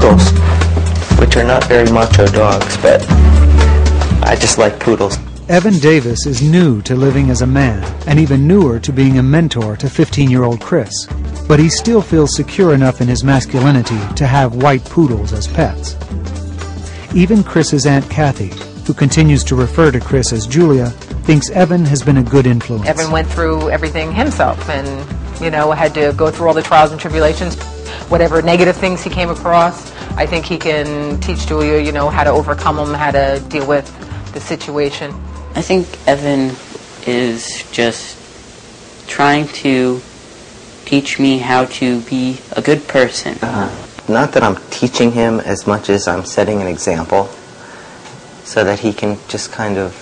poodles, which are not very macho dogs, but I just like poodles. Evan Davis is new to living as a man, and even newer to being a mentor to 15-year-old Chris. But he still feels secure enough in his masculinity to have white poodles as pets. Even Chris's Aunt Kathy, who continues to refer to Chris as Julia, thinks Evan has been a good influence. Evan went through everything himself and, you know, had to go through all the trials and tribulations. Whatever negative things he came across, I think he can teach Julia, you know, how to overcome them, how to deal with the situation. I think Evan is just trying to teach me how to be a good person. Not that I'm teaching him as much as I'm setting an example so that he can just kind of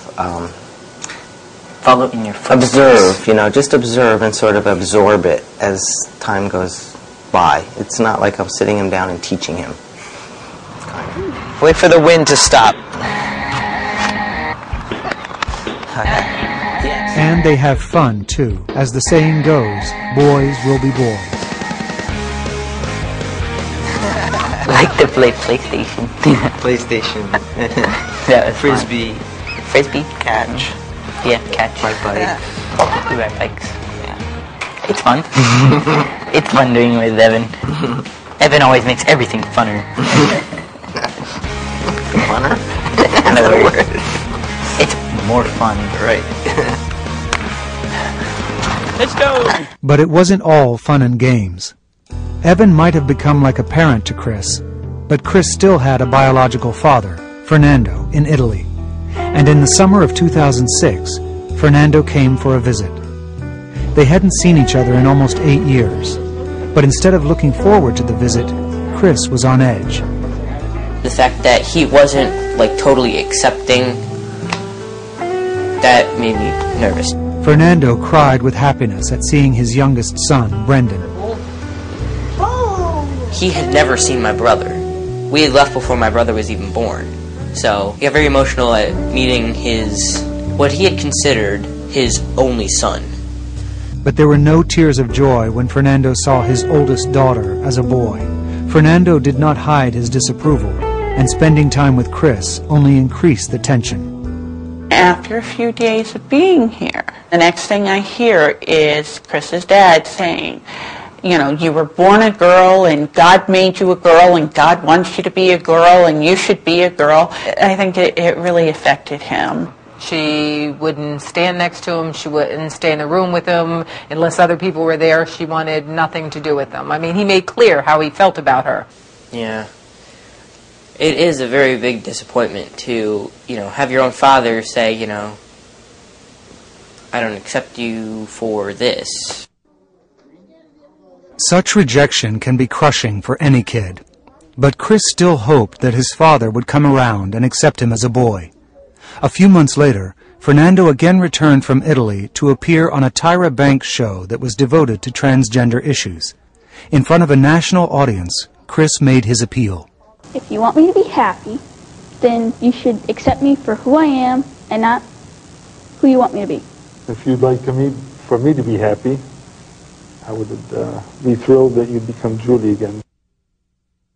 Follow in your footsteps. observe, you know, just observe and sort of absorb it as time goes by. It's not like I'm sitting him down and teaching him. Wait for the wind to stop. And they have fun, too. As the saying goes, boys will be boys. I like to play PlayStation. PlayStation. That was Frisbee. fun. Frisbee? Catch. Yeah, catch. My bike. We ride bikes. Yeah. It's fun. It's fun doing it with Evan. Evan always makes everything funner. Funner? Another word. It's more fun. Right. Let's go! But it wasn't all fun and games. Evan might have become like a parent to Chris, but Chris still had a biological father, Fernando, in Italy. And in the summer of 2006, Fernando came for a visit. They hadn't seen each other in almost 8 years, but instead of looking forward to the visit, Chris was on edge. The fact that he wasn't, like, totally accepting, that made me nervous. Fernando cried with happiness at seeing his youngest son, Brendan. He had never seen my brother. We had left before my brother was even born. So he got very emotional at meeting what he had considered his only son. But there were no tears of joy when Fernando saw his oldest daughter as a boy. Fernando did not hide his disapproval, and spending time with Chris only increased the tension. After a few days of being here, the next thing I hear is Chris's dad saying, you know, you were born a girl and God made you a girl and God wants you to be a girl and you should be a girl. I think it really affected him. She wouldn't stand next to him. She wouldn't stay in the room with him unless other people were there. She wanted nothing to do with them. I mean, he made clear how he felt about her. Yeah. It is a very big disappointment to, you know, have your own father say, you know, I don't accept you for this. Such rejection can be crushing for any kid. But Chris still hoped that his father would come around and accept him as a boy. A few months later, Fernando again returned from Italy to appear on a Tyra Banks show that was devoted to transgender issues. In front of a national audience, Chris made his appeal. If you want me to be happy, then you should accept me for who I am and not who you want me to be. If you'd like for me to be happy, I would be thrilled that you'd become Julie again.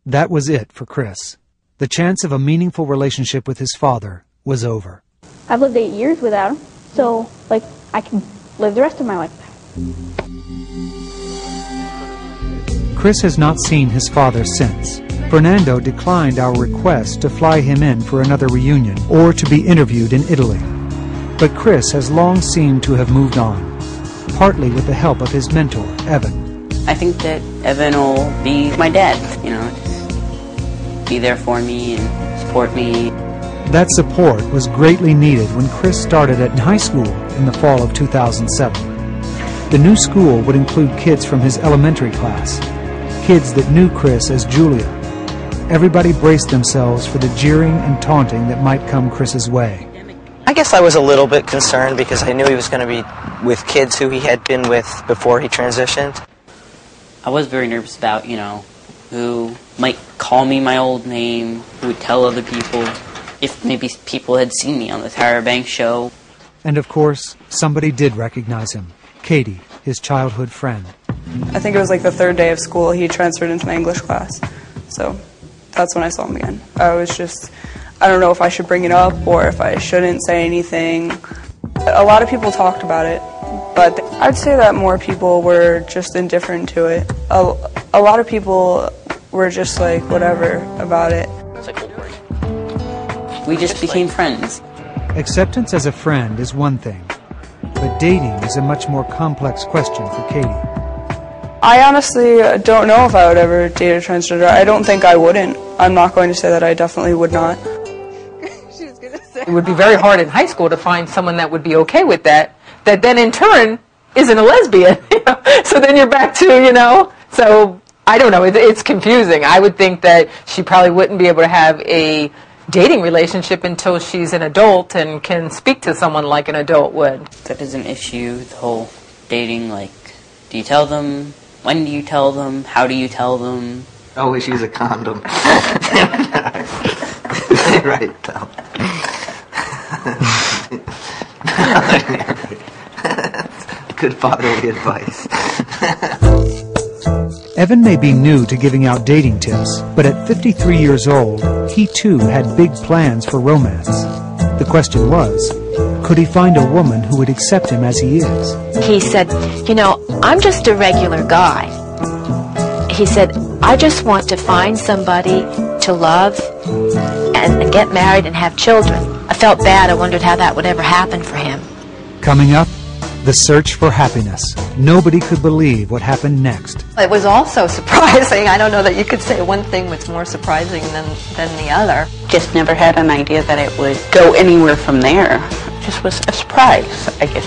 That was it for Chris. The chance of a meaningful relationship with his father was over. I've lived 8 years without him, so, like, I can live the rest of my life. Chris has not seen his father since. Fernando declined our request to fly him in for another reunion or to be interviewed in Italy. But Chris has long seemed to have moved on, partly with the help of his mentor, Evan. I think that Evan will be my dad, you know, just be there for me and support me. That support was greatly needed when Chris started at high school in the fall of 2007. The new school would include kids from his elementary class, kids that knew Chris as Julia. Everybody braced themselves for the jeering and taunting that might come Chris's way. I guess I was a little bit concerned because I knew he was going to be with kids who he had been with before he transitioned. I was very nervous about, you know, who might call me my old name, who would tell other people, if maybe people had seen me on the Tyra Banks show. And of course, somebody did recognize him. Katie, his childhood friend. I think it was like the third day of school he transferred into my English class. So that's when I saw him again. I was just, I don't know if I should bring it up or if I shouldn't say anything. A lot of people talked about it, but I'd say that more people were just indifferent to it. A lot of people were just like, whatever about it. We just became friends. Acceptance as a friend is one thing, but dating is a much more complex question for Katie. I honestly don't know if I would ever date a transgender. I don't think I wouldn't. I'm not going to say that I definitely would not. It would be very hard in high school to find someone that would be okay with that then in turn isn't a lesbian. So then you're back to, so I don't know, it's confusing. I would think that she probably wouldn't be able to have a dating relationship until she's an adult and can speak to someone like an adult would. That is an issue, the whole dating, like, do you tell them? When do you tell them? How do you tell them? Always use a condom. Right, though. Good fatherly advice. Evan may be new to giving out dating tips, but at 53 years old, he too had big plans for romance. The question was, could he find a woman who would accept him as he is? He said, I'm just a regular guy. He said, I just want to find somebody to love and get married and have children. I felt bad. I wondered how that would ever happen for him. Coming up, the search for happiness. Nobody could believe what happened next. It was also surprising. I don't know that you could say one thing was more surprising than the other. Just never had an idea that it would go anywhere from there. Just was a surprise, I guess.